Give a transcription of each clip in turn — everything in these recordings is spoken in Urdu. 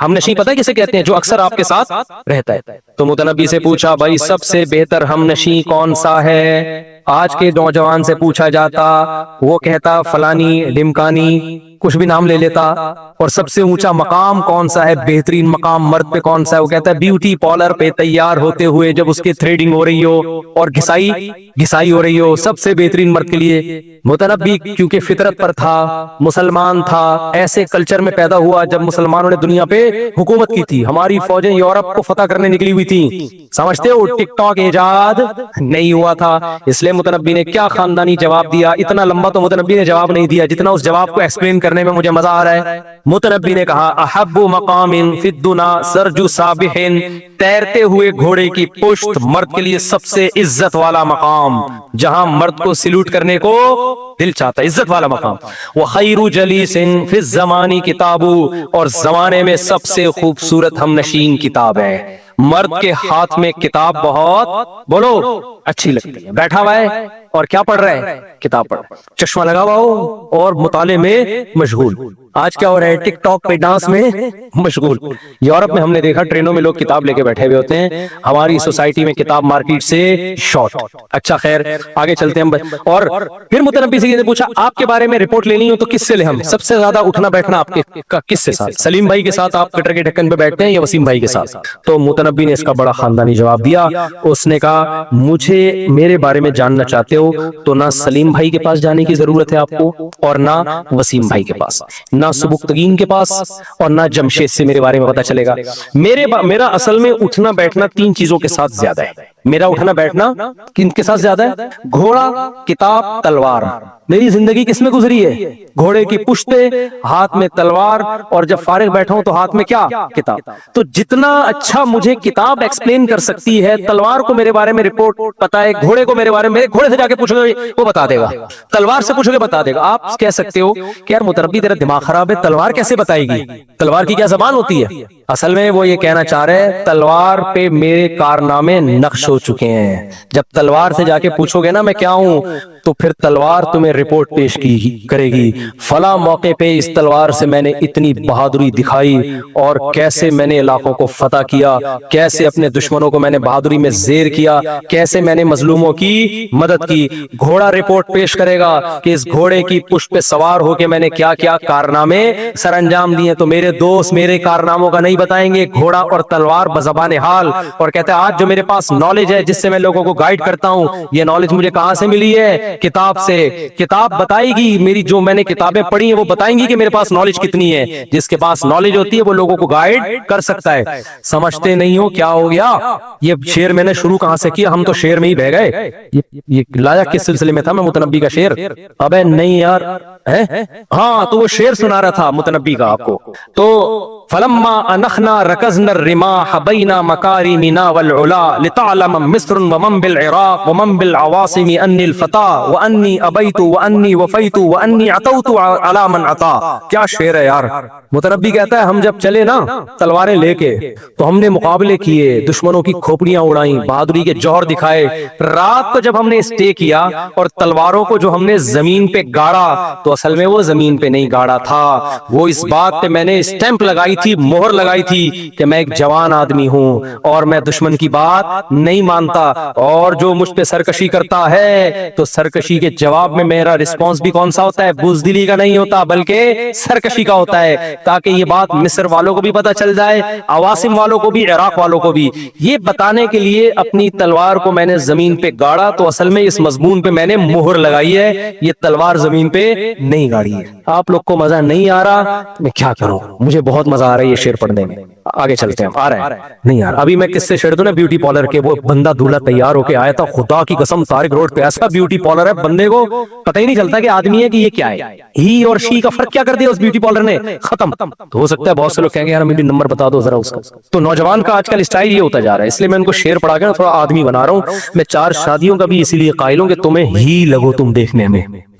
ہم نشیں پتہ ہے کسے کہتے ہیں؟ جو اکثر آپ کے ساتھ رہتا ہے. تو متنبی سے پوچھا بھائی سب سے بہتر ہم نشیں کون سا ہے؟ آج کے نوجوان سے پوچھا جاتا وہ کہتا فلانی ڈمکانی کچھ بھی نام لے لیتا. اور سب سے اونچا مقام کون سا ہے، بہترین مقام مرد پہ کون سا ہے؟ وہ کہتا ہے بیوٹی پارلر پہ تیار ہوتے ہوئے جب اس کی تھریڈنگ ہو رہی ہو اور گھسائی ہو رہی ہو، سب سے بہترین مرد کے لیے. متنبی کیونکہ فطرت پر تھا، مسلمان تھا، ایسے کلچر میں پیدا ہوا جب مسلمانوں نے دنیا پہ حکومت کی تھی. ہماری فوجیں یورپ کو فتح کرنے نکلی ہوئی تھی. سمجھتے ہو ٹک ٹاک ایجاد نہیں ہوا تھا. اس لیے متنبی نے کیا خاندانی جواب دیا. اتنا لمبا تو متنبی نے جواب نہیں دیا جتنا اس جواب کو ایکسپلین کرنے میں مجھے مزہ آ رہا ہے. متنبی نے کہا احب مقام فی الدنا سرج سابح، تیرتے ہوئے گھوڑے کی پشت مرد کے لیے سب سے عزت والا مقام، جہاں مرد کو سلوٹ کرنے کو دل چاہتا ہے، عزت والا مقام. وخیر جلیس فی الزمان کتاب، اور زمانے میں سب سے خوبصورت ہم نشین کتاب ہے. مرد کے ہاتھ میں کتاب بہت بولو اچھی لگتی ہے. بیٹھا ہوا ہے اور کیا پڑھ رہا ہے؟ کتاب پڑھ رہا ہے. چشمہ لگا ہوا ہو اور مطالعے میں مشغول. آج کیا ہو رہا ہے؟ ٹک ٹاک پہ ڈانس میں مشغول. یورپ میں ہم نے دیکھا ٹرینوں میں لوگ کتاب لے کے بیٹھے ہوئے ہوتے ہیں. ہماری سوسائٹی میں کتاب مارکیٹ سے شارٹ. اچھا خیر آگے چلتے ہیں. اور پھر متنبی سے پوچھا آپ کے بارے میں رپورٹ لینی ہو تو کس سے لیں ہم؟ سب سے زیادہ اٹھنا بیٹھنا آپ کے کس سے ساتھ؟ سلیم بھائی کے ساتھ آپ کٹر کے ڈھکن پہ بیٹھتے ہیں یا وسیم بھائی کے ساتھ؟ تو متنبی نے اس کا بڑا خاندانی جواب دیا. اس نے کہا مجھے میرے بارے میں جاننا چاہتے ہو تو نہ سلیم بھائی کے پاس جانے کی ضرورت ہے آپ کو، اور نہ وسیم بھائی کے پاس، نہ سبکتگین کے پاس، اور نہ جمشید سے میرے بارے میں پتا چلے گا. میرا اصل میں اٹھنا بیٹھنا تین چیزوں کے ساتھ زیادہ ہے. میرا اٹھنا بیٹھنا کن کے ساتھ زیادہ ہے؟ گھوڑا، کتاب، تلوار. میری زندگی کس میں گزری ہے؟ گھوڑے کی پشت پہ، ہاتھ میں تلوار، اور جب فارغ بیٹھا ہوں تو ہاتھ میں کیا؟ کتاب. تو جتنا اچھا مجھے کتاب ایکسپلین کر سکتی ہے، تلوار کو میرے بارے میں رپورٹ پتا ہے، گھوڑے کو میرے بارے میں، گھوڑے سے جا کے پوچھو گے وہ بتا دے گا، تلوار سے پوچھو گے بتا دے گا. آپ کہہ سکتے ہو کہ یار متنبی تیرا دماغ خراب ہے، تلوار کیسے بتائے گی؟ تلوار کی کیا زبان ہوتی ہے؟ اصل میں وہ یہ کہنا چاہ رہے ہیں تلوار پہ میرے کارنامے نقش ہو چکے ہیں. جب تلوار سے جا کے پوچھو گے نا میں کیا ہوں، تو پھر تلوار تمہیں رپورٹ پیش کرے گی. فلاں موقع پہ اس تلوار سے میں نے اتنی بہادری دکھائی، اور کیسے میں نے علاقوں کو فتح کیا، کیسے اپنے دشمنوں کو میں نے بہادری میں زیر کیا، کیسے میں نے مظلوموں کی مدد کی. گھوڑا رپورٹ پیش کرے گا کہ اس گھوڑے کی پشت پہ سوار ہو کے میں نے کیا کیا کارنامے سر انجام دیے. تو میرے دوست میرے کارناموں کا نہیں بتائیں گے، گھوڑا اور تلوار بزبان حال. اور کہتے ہیں آج جو میرے پاس نالج ہے جس سے میں لوگوں کو گائیڈ کرتا ہوں، یہ نالج مجھے کہاں سے ملی ہے؟ کتاب سے. کتاب بتائے گی، میری جو میں نے کتابیں پڑھی ہیں وہ بتائیں گی کہ میرے پاس نالج کتنی ہے. جس کے پاس نالج ہوتی ہے وہ لوگوں کو گائیڈ کر سکتا ہے. سمجھتے نہیں ہو کیا ہو گیا؟ یہ شعر میں نے شروع کہاں سے کیا؟ ہم تو شعر میں ہی بہ گئے. یہ لایا کس سلسلے میں تھا میں متنبی کا شعر؟ ابے نہیں یار، ہاں تو وہ شعر سنا رہا تھا متنبی کا آپ کو. تو فلما انخنا رکزنا الرماح بین مکارمنا والعلا لتعلم مصر ومن بالعراق ومن بالعواصم انی الفتى وانی ابیت وانی وفیت وانی عطوت علی من عطا. کیا شعر ہے یار. متنبی کہتا ہے ہم جب چلے نا تلواریں لے کے تو ہم نے مقابلے کیے، دشمنوں کی کھوپڑیاں اڑائیں، بہادری کے جوہر دکھائے. رات کو جب ہم نے اسٹے کیا اور تلواروں کو جو ہم نے زمین پہ گاڑا تو اصل میں وہ زمین پہ نہیں گاڑا تھا، وہ اس بات پہ میں نے اسٹیمپ لگائی تھی، مہر لگائی تھی کہ میں ایک جوان آدمی ہوں اور میں دشمن کی بات نہیں مانتا. اور جو مجھ پہ سرکشی کرتا ہے تو سرکشی کے جواب میں میرا رسپانس بھی کون سا ہوتا ہے؟ بزدلی کا نہیں ہوتا بلکہ سرکشی کا ہوتا ہے، تاکہ یہ بات مصر والوں کو بھی پتا چل جائے، عواصم والوں کو بھی، عراق والوں کو بھی. یہ بتانے کے لیے اپنی تلوار کو میں نے زمین پہ گاڑا تو اصل میں اس مضمون پہ میں نے مہر لگائی ہے، یہ تلوار زمین پہ نہیں گاڑی ہے. آپ لوگ کو مزہ نہیں آ رہا تو میں کیا کروں، مجھے بہت مزہ آ رہا ہے یہ شعر پڑھنے میں. آگے چلتے ہیں. آ رہا ہے نہیں یار. ابھی میں کس سے شعر دوں نا بیوٹی پارلر کے، وہ بندہ دولہا تیار ہو کے آیا تھا، خدا کی قسم طارق روڈ پہ ایسا بیوٹی پارلر ہے بندے کو پتہ ہی نہیں چلتا کہ آدمی ہے کہ یہ کیا ہے. ہی اور شی کا فرق کیا کر دیا اس بیوٹی پارلر نے، ختم. تو ہو سکتا ہے بہت سے لوگ کہیں گے یار ہمیں بھی نمبر بتا دو ذرا اس کا. تو نوجوان کا آج کل اسٹائل یہ ہوتا جا رہا ہے، اس لیے میں ان کو شعر پڑھا کے تھوڑا آدمی بنا رہا ہوں. میں 4 شادیوں کا بھی اسی لیے قائل ہوں کہ تمہیں ہی لگو تم دیکھنے میں.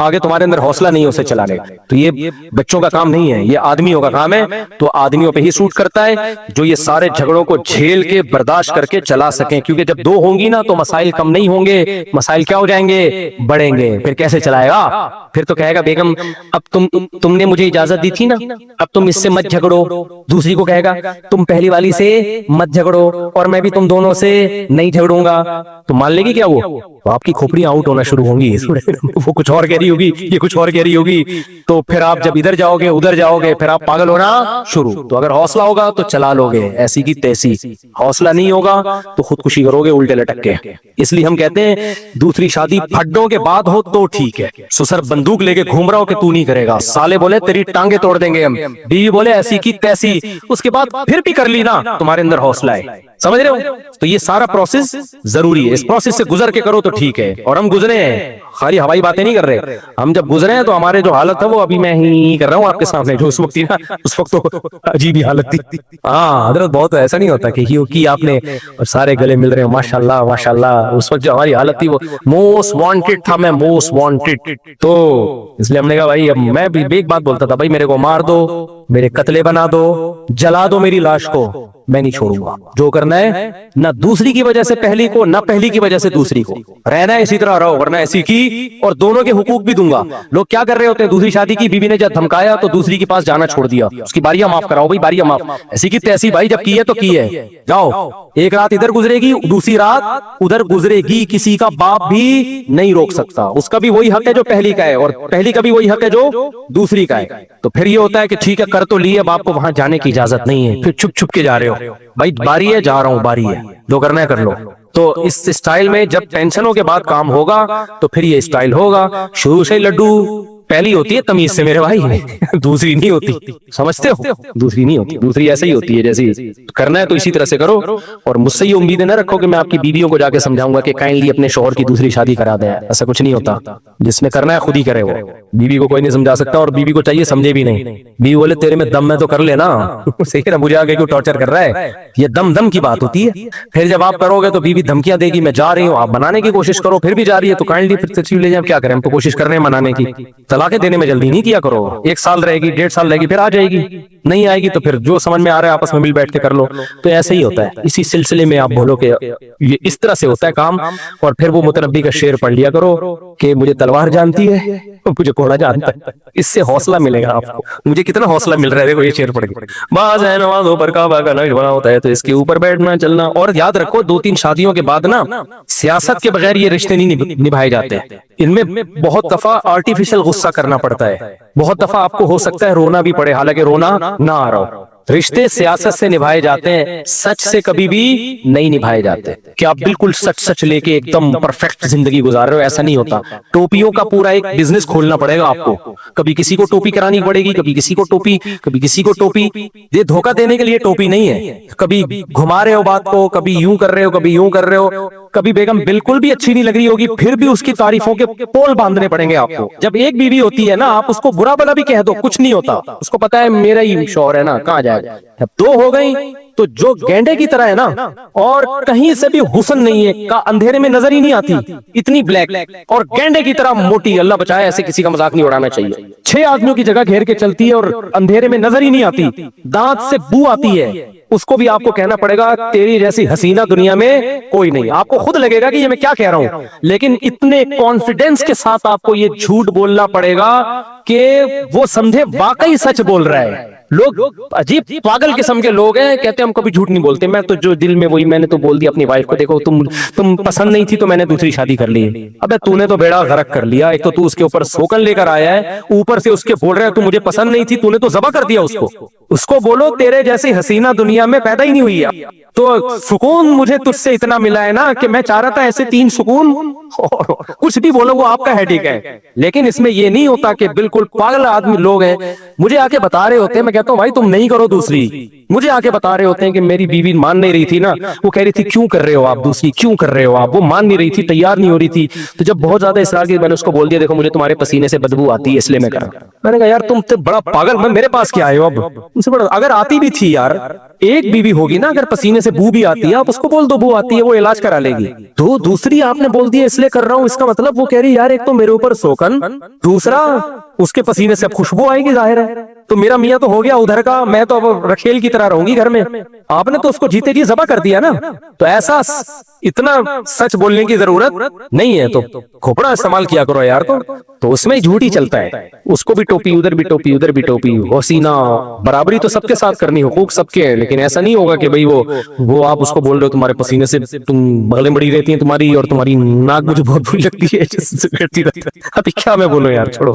آگے تمہارے اندر حوصلہ نہیں ہے اسے چلانے کا. تو یہ بچوں کا کام نہیں ہے, یہ آدمیوں کا کام ہے. تو آدمیوں پہ ہی سوٹ کرتا ہے جو یہ سارے جھگڑوں کو جھیل کے برداشت کر کے چلا سکیں, کیونکہ جب دو ہوں گی نا تو مسائل کم نہیں ہوں گے, مسائل کیا ہو جائیں گے, بڑھیں گے. پھر کیسے چلائے گا؟ پھر تو کہے گا بیگم اب تم نے مجھے اجازت دی تھی نا, اب تم اس سے مت جھگڑو. دوسری کو کہے گا تم پہلی والی سے مت جھگڑو اور میں بھی تم دونوں سے نہیں جھگڑوں گا. تو مان لے گی کیا وہ آپ کی کھوپڑیاں آؤٹ ہونا شروع ہوں گی. وہ کچھ اور کہہ رہی ہوگی, یہ کچھ اور کہہ رہی ہوگی. تو پھر آپ جب ادھر جاؤ گے ادھر جاؤ گے, پھر آپ پاگل ہونا شروع. تو اگر حوصلہ ہوگا تو چلا لو گے ایسی کی تیسی, حوصلہ نہیں ہوگا تو خودکشی کرو گے الٹے لٹک کے. اس لیے ہم کہتے ہیں دوسری شادی پھڈوں کے بعد ہو تو ٹھیک ہے. سسر بندوق لے کے گھوم رہا ہو کہ تو نہیں کرے گا, سالے بولے تیری ٹانگیں توڑ دیں گے ہم, بیوی بولے ایسی کی تیسی, اس کے بعد پھر بھی کر لی نا, تمہارے اندر حوصلہ ہے. سمجھ رہے ہو؟ تو یہ سارا پروسیس ضروری ہے, اس پروسیس سے گزر کے کرو تو ٹھیک ہے. اور ہم گزرے ہیں, خالی ہوائی باتیں نہیں کر رہے. ہم جب گزرے ہیں تو ہمارے جو حالت ہے وہ ابھی میں ہی کر رہا ہوں آپ کے سامنے, جو اس وقت تھی نا اس وقت تو عجیب ہی حالت تھی. ہاں حضرت بہت ایسا نہیں ہوتا کہ ہیو کی آپ نے اور سارے گلے مل رہے ہیں ماشاءاللہ ماشاءاللہ. اس وقت جو ہماری حالت تھی وہ موسٹ وانٹڈ تھا, میں موسٹ وانٹڈ. تو اس لیے ہم نے کہا بھائی, اب میں بھی ایک بات بولتا تھا, بھائی میرے کو مار دو, میرے قتلے بنا دو, جلا دو میری لاش کو, میں نہیں چھوڑوں گا. جو کرنا ہے نہ دوسری کی وجہ سے پہلی کو, نہ پہلی کی وجہ سے دوسری کو, رہنا ہے اسی طرح رہو, ورنہ ایسی کی اور دونوں کے حقوق بھی دوں گا. لوگ کیا کر رہے ہوتے ہیں, دوسری شادی کی, بیوی نے جب دھمکایا تو دوسری کے پاس جانا چھوڑ دیا, اس کی باریاں معاف کراؤ بھائی, باریاں معاف. ایسی کی تیسی بھائی, جب کی ہے تو کی ہے, جاؤ. ایک رات ادھر گزرے گی, دوسری رات ادھر گزرے گی, کسی کا باپ بھی نہیں روک سکتا. اس کا بھی وہی حق ہے جو پہلی کا ہے, اور پہلی کا بھی وہی حق ہے جو دوسری کا ہے. تو پھر یہ ہوتا ہے کہ ٹھیک ہے کر تو لی, اب آپ کو وہاں جانے کی اجازت نہیں ہے, پھر چھپ چھپ کے جا رہے ہو. بھائی باری ہے, جا رہا ہوں, باری ہے, جو کرنا ہے کر لو. تو اس اسٹائل میں جب ٹینشنوں کے بعد کام ہوگا تو پھر یہ اسٹائل ہوگا. شروع سے لڈو پہلی ہوتی ہے تمیز سے میرے بھائی, دوسری نہیں ہوتی, سمجھتے ہو, دوسری نہیں ہوتی, دوسری ایسا ہی ہوتی ہے جیسی کرنا ہے تو اسی طرح سے کرو. اور مجھ سے یہ امیدیں نہ رکھو کہ میں آپ کی بیویوں کو جا کے سمجھاؤں گا کہ کائنڈلی اپنے شوہر کی دوسری شادی کرا دیں. ایسا کچھ نہیں ہوتا, جس نے کرنا ہے خود ہی کرے. وہ بیوی کو کوئی نہیں سمجھا سکتا, اور بیوی کو چاہیے سمجھے بھی نہیں. بیوی بولے تیرے میں دم ہے تو کر لینا, صحیح ہے نا, مجھے آگے کیوں ٹارچر کر رہا ہے, یہ دم کی بات ہوتی ہے. پھر جب آپ کرو گے تو بیوی دھمکیاں دے گی, میں جا رہی ہوں, آپ بنانے کی کوشش کرو, پھر بھی جا رہی ہے تو کائنڈلی پھر تشریف لے جائیں. کیا کریں, ہم تو کوشش کر رہے ہیں منانے کی. طلاقیں دینے میں جلدی نہیں کیا کرو, 1 سال رہے گی, 1.5 سال رہے گی, پھر آ جائے گی. نہیں آئے گی تو پھر جو سمجھ میں آ رہا ہے آپس میں مل بیٹھ کے کر لو. تو ایسے ہی ہوتا ہے. اسی سلسلے میں آپ بولو کہ یہ اس طرح سے ہوتا ہے کام. اور پھر وہ متنبی کا شعر پڑھ لیا کرو کہ مجھے تلوار جانتی ہے, مجھے گھوڑا جانتا ہے. اس سے حوصلہ ملے گا آپ کو. مجھے کتنا حوصلہ مل رہا ہے دیکھو یہ شعر پڑھ کے. بعض ہے نمازوں پر کعبہ کا نقش بنا ہوتا ہے تو اس کے اوپر بیٹھنا چلنا. اور یاد رکھو 2-3 شادیوں کے بعد نا سیاست کے بغیر یہ رشتے نہیں نبھائے جاتے. ان میں بہت دفعہ آرٹیفیشل غصہ کرنا پڑتا ہے, بہت دفعہ آپ کو ہو سکتا ہے رونا بھی پڑے, حالانکہ رونا نہ آ رہا ہو. رشتے سیاست سے نبھائے جاتے ہیں, سچ سے کبھی بھی نہیں نبھائے جاتے. کہ آپ بالکل سچ لے کے ایک دم پرفیکٹ زندگی گزار رہے ہو, ایسا نہیں ہوتا. ٹوپیوں کا پورا ایک بزنس کھولنا پڑے گا آپ کو. کبھی کسی کو ٹوپی کرانی پڑے گی, کبھی کسی کو ٹوپی, کبھی کسی کو ٹوپی. یہ دھوکہ دینے کے لیے ٹوپی نہیں ہے. کبھی گھما رہے ہو بات کو, کبھی یوں کر رہے ہو, کبھی یوں کر رہے ہو. کبھی بیگم بالکل بھی اچھی نہیں لگ رہی ہوگی, پھر بھی اس کی تعریفوں کے پول باندھنے پڑیں گے آپ کو. جب ایک بیوی ہوتی ہے نا, آپ اس کو برا بلا بھی کہہ دو, کچھ نہیں ہوتا. اس کو پتا ہے میرا ہی شوہر ہے نا, کہاں جائے گا. جب 2 ہو گئی تو جو گینڈے کی طرح ہے نا, اور کہیں سے بھی حسن نہیں ہے, کا اندھیرے میں نظر ہی نہیں آتی, اتنی بلیک اور گینڈے کی طرح موٹی. اللہ بچائے, ایسے کسی کا مذاق نہیں اڑانا چاہیے. 6 آدمیوں کی جگہ گھیر کے چلتی ہے اور اندھیرے میں نظر ہی نہیں آتی, دانت سے بو آتی ہے. اس کو بھی آپ کو کہنا پڑے گا تیری جیسی حسینہ دنیا میں کوئی نہیں. آپ کو خود لگے گا کہ یہ میں کیا کہہ رہا ہوں, لیکن اتنے کانفیڈنس کے ساتھ آپ کو یہ جھوٹ بولنا پڑے گا کہ وہ سمجھے واقعی سچ بول رہا ہے. لوگ عجیب پاگل قسم کے لوگ ہیں, کہتے ہیں ہم کبھی جھوٹ نہیں بولتے. میں تو جو دل میں وہی میں نے تو بول دیا اپنی وائف کو, دیکھو تم پسند نہیں تھی تو میں نے دوسری شادی کر لی. ابے تو نے تو بیڑا غرق کر لیا. ایک تو اس کے اوپر سوکن لے کر آیا ہے, اوپر سے اس کے بول رہا ہے تو مجھے پسند نہیں تھی, تو نے تو ذبح کر دیا اس کو. اس کو بولو تیرے جیسی حسینہ دنیا میں پیدا ہی نہیں ہوئی ہے. تو سکون مجھے تجھ سے اتنا ملا ہے نا کہ میں چاہ رہا تھا ایسے 3 سکون. کچھ بھی بولو وہ آپ کا ہیڈیک ہے, لیکن اس میں یہ نہیں ہوتا کہ بالکل پاگل آدمی لوگ ہیں مجھے آ کے بتا رہے ہوتے ہیں. میں کہتا ہوں بھائی تم نہیں کرو دوسری. مجھے آ کے بتا رہے ہوتے ہیں کہ میری بیوی مان نہیں رہی تھی نا, وہ کہہ رہی تھی کیوں کر رہے ہو آپ دوسری, کیوں کر رہے ہو آپ. وہ مان نہیں رہی تھی, تیار نہیں ہو رہی تھی. تو جب بہت زیادہ اصرار کی, میں نے اس کو بول دیا دیکھو مجھے تمہارے پسینے سے بدبو آتی ہے اس لیے میں کر رہا ہوں. میں نے کہا یار تم تو بڑا پاگل, میں میرے پاس کیا آئے ہو اب. اگر آتی بھی تھی یار, ایک بیوی ہوگی نا, اگر پسینے سے سے بو بھی آتی ہے, آپ اس کو بول دو بو آتی ہے, وہ علاج کرا لے گی. تو دوسری آپ نے بول دیا اس لیے کر رہا ہوں, اس کا مطلب وہ کہہ رہی یار ایک تو میرے اوپر سوکن, دوسرا اس کے پسینے سے اب خوشبو آئے گی ظاہر ہے, تو میرا میاں تو ہو گیا ادھر کا, میں تو اب رکھیل کی طرح رہوں گی گھر میں. آپ نے تو اس کو جیتے جی ذبح کر دیا نا. تو ایسا اتنا سچ بولنے کی ضرورت نہیں ہے, تو کھوپڑا استعمال کیا کرو یار. تو اس میں جھوٹ ہی چلتا ہے, اس کو بھی ٹوپی, ادھر بھی ٹوپی, ادھر بھی ٹوپی, وسینا برابری تو سب کے ساتھ کرنی, حقوق سب کے ہیں, لیکن ایسا نہیں ہوگا کہ بھئی وہ آپ اس کو بول رہے ہو تمہارے پسینے سے تم بغلیں بڑی رہتی ہیں تمہاری, اور تمہاری ناک مجھے بہت بری لگتی ہے. ابھی کیا میں بولوں یار, چھوڑو.